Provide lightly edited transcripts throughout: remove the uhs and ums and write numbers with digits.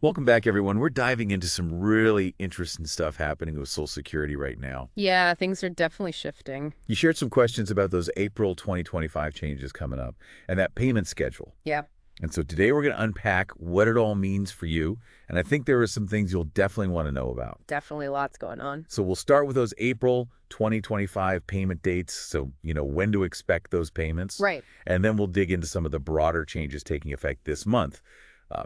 Welcome back, everyone. We're diving into some really interesting stuff happening with Social Security right now. Yeah, things are definitely shifting. You shared some questions about those April 2025 changes coming up and that payment schedule. Yeah, And so today we're going to unpack what it all means for you. And I think there are some things you'll definitely want to know about. definitely lots going on. So we'll start with those April 2025 payment dates. So, when to expect those payments. Right. And then we'll dig into some of the broader changes taking effect this month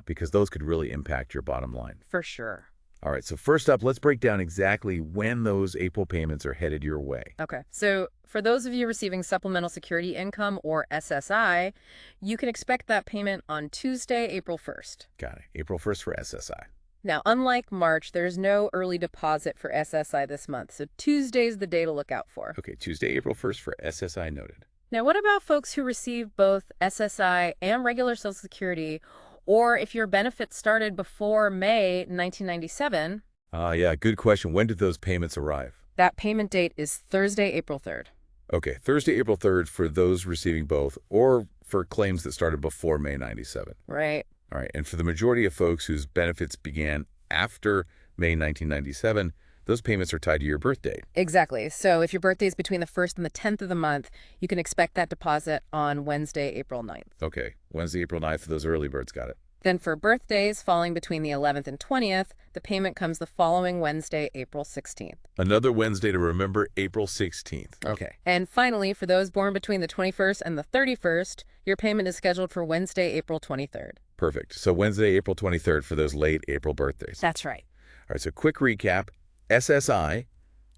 because those could really impact your bottom line. For sure. All right, so first up, let's break down exactly when those April payments are headed your way. Okay. So, for those of you receiving Supplemental Security Income or SSI, you can expect that payment on Tuesday, April 1st. Got it. April 1st for SSI. Now, unlike March, there's no early deposit for SSI this month, so Tuesday's the day to look out for. Okay, Tuesday, April 1st for SSI noted. Now, what about folks who receive both SSI and regular Social Security, or if your benefits started before May 1997? Yeah, good question. When did those payments arrive? That payment date is Thursday, April 3rd. Okay, Thursday, April 3rd for those receiving both or for claims that started before May 97. Right. All right, and for the majority of folks whose benefits began after May 1997, those payments are tied to your birth date. Exactly. So if your birthday is between the 1st and the 10th of the month, you can expect that deposit on Wednesday, April 9th. Okay, Wednesday, April 9th for those early birds, got it. Then for birthdays falling between the 11th and 20th, the payment comes the following Wednesday, April 16th. Another Wednesday to remember, April 16th. Okay. And finally, for those born between the 21st and the 31st, your payment is scheduled for Wednesday, April 23rd. Perfect. So Wednesday, April 23rd for those late April birthdays. That's right. All right, so quick recap. SSI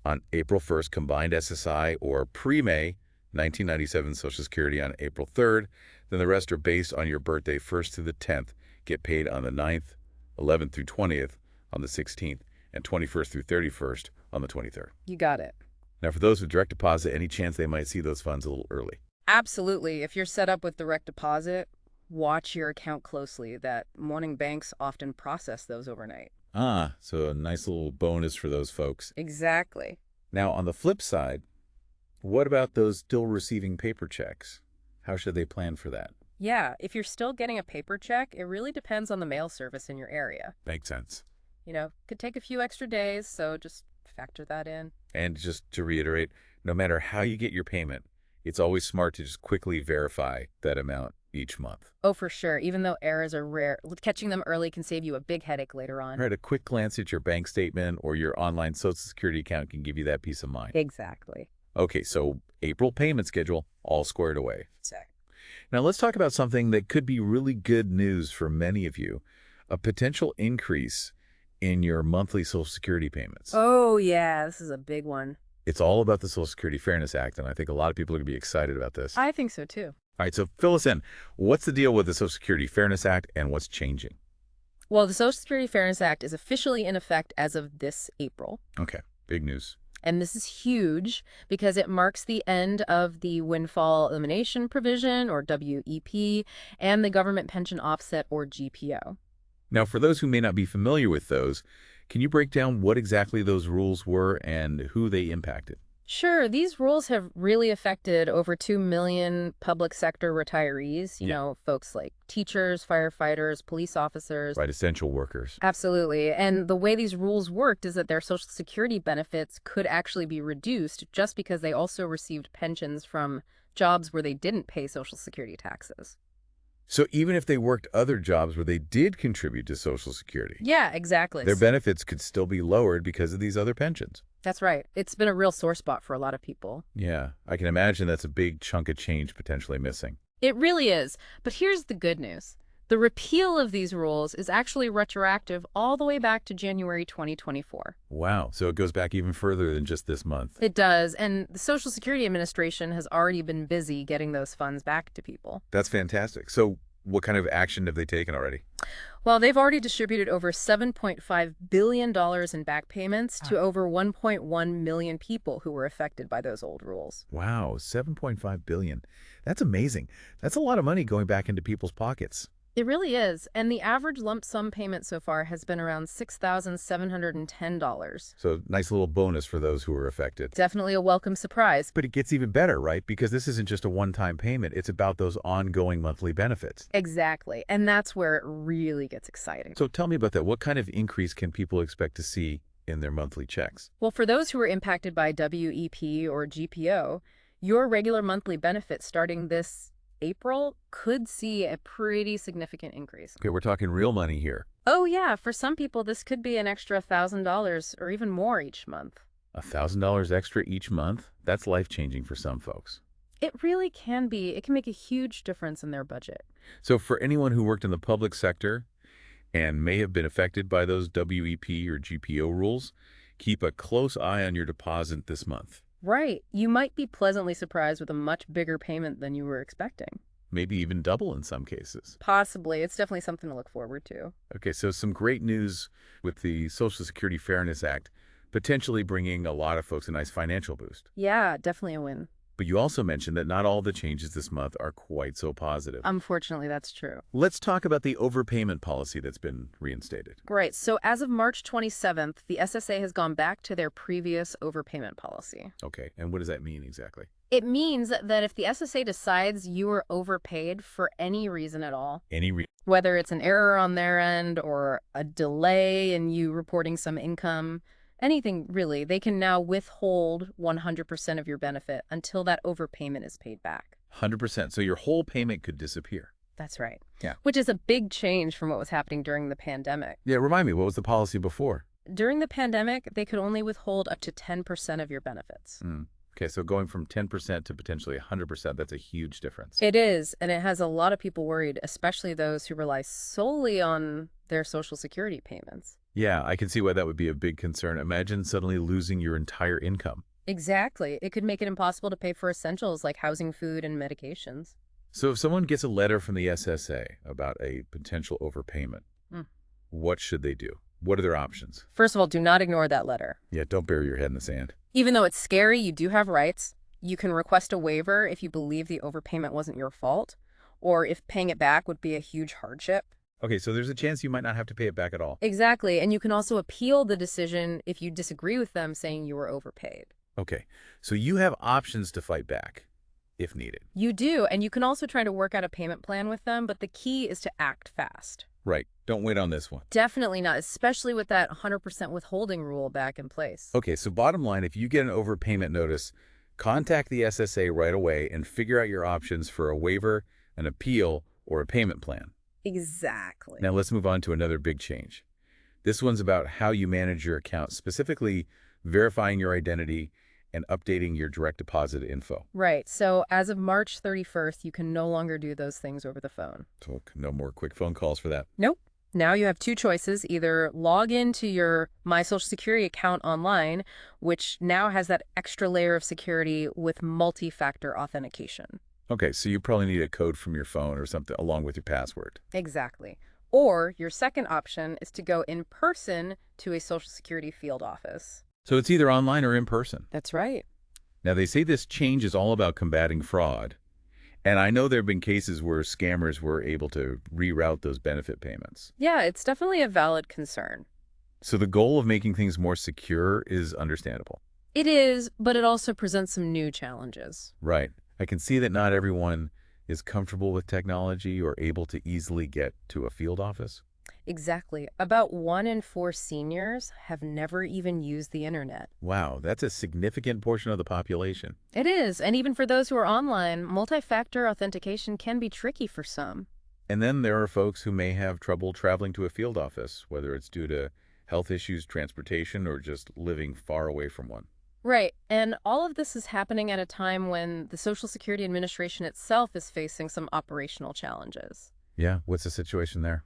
on April 1st, combined SSI or pre-May 1997 Social Security on April 3rd. Then the rest are based on your birthday 1st through the 10th, get paid on the 9th, 11th through 20th on the 16th, and 21st through 31st on the 23rd. You got it. Now, for those with direct deposit, any chance they might see those funds a little early? Absolutely. If you're set up with direct deposit, watch your account closely. That morning banks often process those overnight. So a nice little bonus for those folks. Exactly. Now, on the flip side, what about those still receiving paper checks? How should they plan for that? Yeah, if you're still getting a paper check, it really depends on the mail service in your area. Makes sense. Could take a few extra days, so just factor that in. And just to reiterate, no matter how you get your payment, it's always smart to just quickly verify that amount each month. Oh, for sure. Even though errors are rare, catching them early can save you a big headache later on. All right, a quick glance at your bank statement or your online Social Security account can give you that peace of mind. Exactly. Okay, so April payment schedule, all squared away. Exactly. Now let's talk about something that could be really good news for many of you, a potential increase in your monthly Social Security payments. Oh, yeah, this is a big one. It's all about the Social Security Fairness Act, and I think a lot of people are going to be excited about this. I think so, too. All right, so fill us in. What's the deal with the Social Security Fairness Act and what's changing? Well, the Social Security Fairness Act is officially in effect as of this April. Okay, big news. And this is huge because it marks the end of the windfall elimination provision, or WEP, and the government pension offset, or GPO. Now, for those who may not be familiar with those, can you break down what exactly those rules were and who they impacted? Sure, these rules have really affected over 2 million public sector retirees, folks like teachers, firefighters, police officers. Right, essential workers. Absolutely. And the way these rules worked is that their Social Security benefits could actually be reduced just because they also received pensions from jobs where they didn't pay Social Security taxes. So even if they worked other jobs where they did contribute to Social Security, Yeah, exactly. their benefits could still be lowered because of these other pensions. That's right. It's been a real sore spot for a lot of people. Yeah, I can imagine that's a big chunk of change potentially missing. It really is. But here's the good news. The repeal of these rules is actually retroactive all the way back to January 2024. Wow, so it goes back even further than just this month. It does, and the Social Security Administration has already been busy getting those funds back to people. That's fantastic. So what kind of action have they taken already? Well, they've already distributed over $7.5 billion in back payments to over 1.1 million people who were affected by those old rules. Wow, 7.5 billion. That's amazing. That's a lot of money going back into people's pockets. It really is. And the average lump sum payment so far has been around $6,710. So nice little bonus for those who are affected. Definitely a welcome surprise. But it gets even better, right? Because this isn't just a one-time payment. It's about those ongoing monthly benefits. Exactly. And that's where it really gets exciting. So tell me about that. What kind of increase can people expect to see in their monthly checks? Well, for those who are impacted by WEP or GPO, your regular monthly benefit starting this April could see a pretty significant increase. Okay, we're talking real money here. Oh, yeah. For some people, this could be an extra $1,000 or even more each month. $1,000 extra each month? That's life-changing for some folks. It really can be. It can make a huge difference in their budget. So for anyone who worked in the public sector and may have been affected by those WEP or GPO rules, keep a close eye on your deposit this month. Right. You might be pleasantly surprised with a much bigger payment than you were expecting. Maybe even double in some cases. Possibly. It's definitely something to look forward to. Okay, so some great news with the Social Security Fairness Act, potentially bringing a lot of folks a nice financial boost. Yeah, definitely a win. But you also mentioned that not all the changes this month are quite so positive. Unfortunately, that's true. Let's talk about the overpayment policy that's been reinstated. Right. So as of March 27th, the SSA has gone back to their previous overpayment policy. Okay, and what does that mean exactly? It means that if the SSA decides you were overpaid for any reason at all, whether it's an error on their end or a delay in you reporting some income, anything really, they can now withhold 100% of your benefit until that overpayment is paid back. 100%. So your whole payment could disappear. That's right. Yeah. Which is a big change from what was happening during the pandemic. Yeah, remind me, what was the policy before? During the pandemic, they could only withhold up to 10% of your benefits. Okay, so going from 10% to potentially 100%, that's a huge difference. It is, and it has a lot of people worried, especially those who rely solely on their Social Security payments. Yeah, I can see why that would be a big concern. Imagine suddenly losing your entire income. Exactly. It could make it impossible to pay for essentials like housing, food, and medications. So if someone gets a letter from the SSA about a potential overpayment, what should they do? What are their options? First of all, do not ignore that letter. Yeah, don't bury your head in the sand. Even though it's scary, you do have rights. You can request a waiver if you believe the overpayment wasn't your fault, or if paying it back would be a huge hardship. Okay, so there's a chance you might not have to pay it back at all. Exactly, and you can also appeal the decision if you disagree with them saying you were overpaid. Okay, so you have options to fight back if needed. You do, and you can also try to work out a payment plan with them, but the key is to act fast. Right. Don't wait on this one. Definitely not, especially with that 100% withholding rule back in place. Okay, so bottom line, if you get an overpayment notice, contact the SSA right away and figure out your options for a waiver, an appeal, or a payment plan. Exactly. Now let's move on to another big change. This one's about how you manage your account, specifically verifying your identity and updating your direct deposit info. Right. So as of March 31st, you can no longer do those things over the phone. So no more quick phone calls for that. Nope. Now you have two choices. Either log into your My Social Security account online, which now has that extra layer of security with multi-factor authentication. Okay, so you probably need a code from your phone or something along with your password. Exactly. Or your second option is to go in person to a Social Security field office. So it's either online or in person. That's right. Now, they say this change is all about combating fraud. And I know there have been cases where scammers were able to reroute those benefit payments. Yeah, it's definitely a valid concern. So the goal of making things more secure is understandable. It is, but it also presents some new challenges. Right. I can see that not everyone is comfortable with technology or able to easily get to a field office. Exactly. About 1 in 4 seniors have never even used the internet. Wow, that's a significant portion of the population. It is, and even for those who are online, multi-factor authentication can be tricky for some. And then there are folks who may have trouble traveling to a field office, whether it's due to health issues, transportation, or just living far away from one. Right, and all of this is happening at a time when the Social Security Administration itself is facing some operational challenges. Yeah, what's the situation there?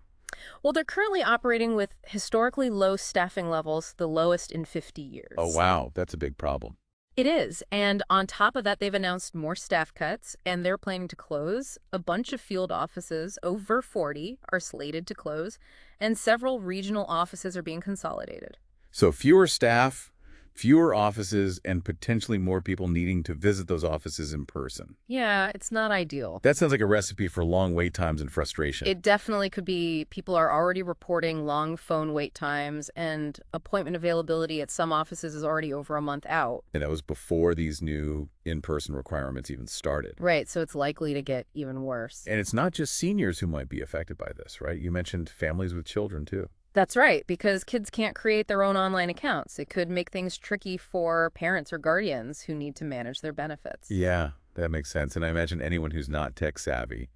Well, they're currently operating with historically low staffing levels, the lowest in 50 years. Oh, wow, that's a big problem. It is, and on top of that, they've announced more staff cuts, and they're planning to close. A bunch of field offices, over 40, are slated to close, and several regional offices are being consolidated. So fewer staff, Fewer offices and potentially more people needing to visit those offices in person. Yeah, it's not ideal. That sounds like a recipe for long wait times and frustration. It definitely could be. People are already reporting long phone wait times, and appointment availability at some offices is already over a month out. And that was before these new in-person requirements even started. Right, so it's likely to get even worse. And it's not just seniors who might be affected by this, right? You mentioned families with children, too. That's right, because kids can't create their own online accounts. It could make things tricky for parents or guardians who need to manage their benefits. Yeah, that makes sense. And I imagine anyone who's not tech savvy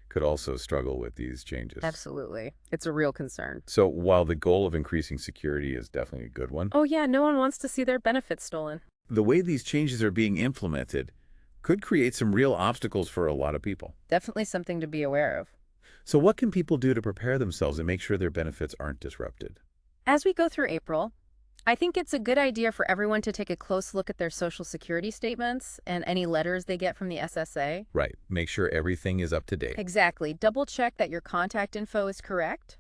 could also struggle with these changes. Absolutely. It's a real concern. So while the goal of increasing security is definitely a good one, Oh yeah, no one wants to see their benefits stolen. the way these changes are being implemented could create some real obstacles for a lot of people. Definitely something to be aware of. So what can people do to prepare themselves and make sure their benefits aren't disrupted? As we go through April, I think it's a good idea for everyone to take a close look at their Social Security statements and any letters they get from the SSA. Right. Make sure everything is up to date. Exactly. Double check that your contact info is correct.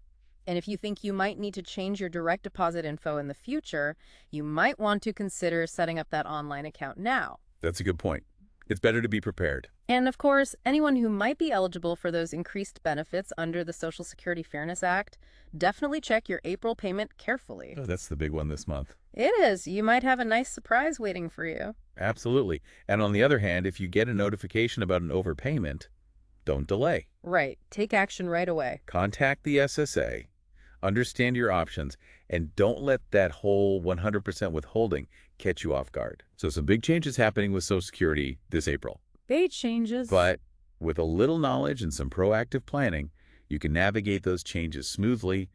And if you think you might need to change your direct deposit info in the future, you might want to consider setting up that online account now. That's a good point. It's better to be prepared. And of course, anyone who might be eligible for those increased benefits under the Social Security Fairness Act, definitely check your April payment carefully. Oh, that's the big one this month. It is. You might have a nice surprise waiting for you. Absolutely. And on the other hand, if you get a notification about an overpayment, don't delay. Right. Take action right away. Contact the SSA, understand your options, and don't let that whole 100% withholding catch you off guard. So some big changes happening with Social Security this April. Big changes. But with a little knowledge and some proactive planning, you can navigate those changes smoothly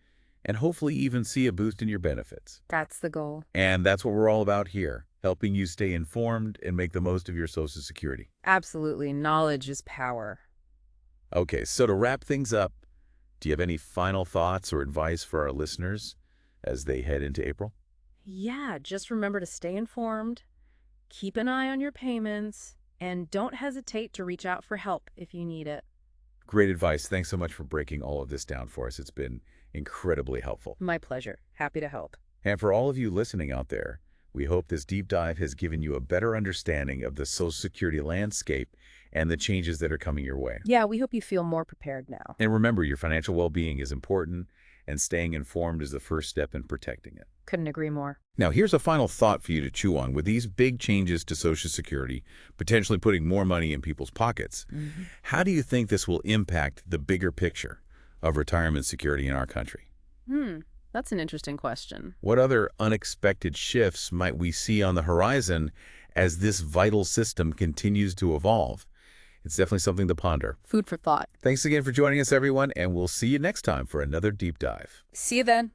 and hopefully even see a boost in your benefits. That's the goal. And that's what we're all about here, helping you stay informed and make the most of your Social Security. Absolutely. Knowledge is power. Okay, so to wrap things up, do you have any final thoughts or advice for our listeners as they head into April? Yeah, just remember to stay informed, keep an eye on your payments, and don't hesitate to reach out for help if you need it. Great advice. Thanks so much for breaking all of this down for us. It's been incredibly helpful. My pleasure. Happy to help. And for all of you listening out there, we hope this deep dive has given you a better understanding of the Social Security landscape and the changes that are coming your way. Yeah, we hope you feel more prepared now. And remember, your financial well-being is important, and staying informed is the first step in protecting it. Couldn't agree more. Now, here's a final thought for you to chew on. With these big changes to Social Security, potentially putting more money in people's pockets, how do you think this will impact the bigger picture of retirement security in our country? That's an interesting question. What other unexpected shifts might we see on the horizon as this vital system continues to evolve? It's definitely something to ponder. Food for thought. Thanks again for joining us, everyone, and we'll see you next time for another deep dive. See you then.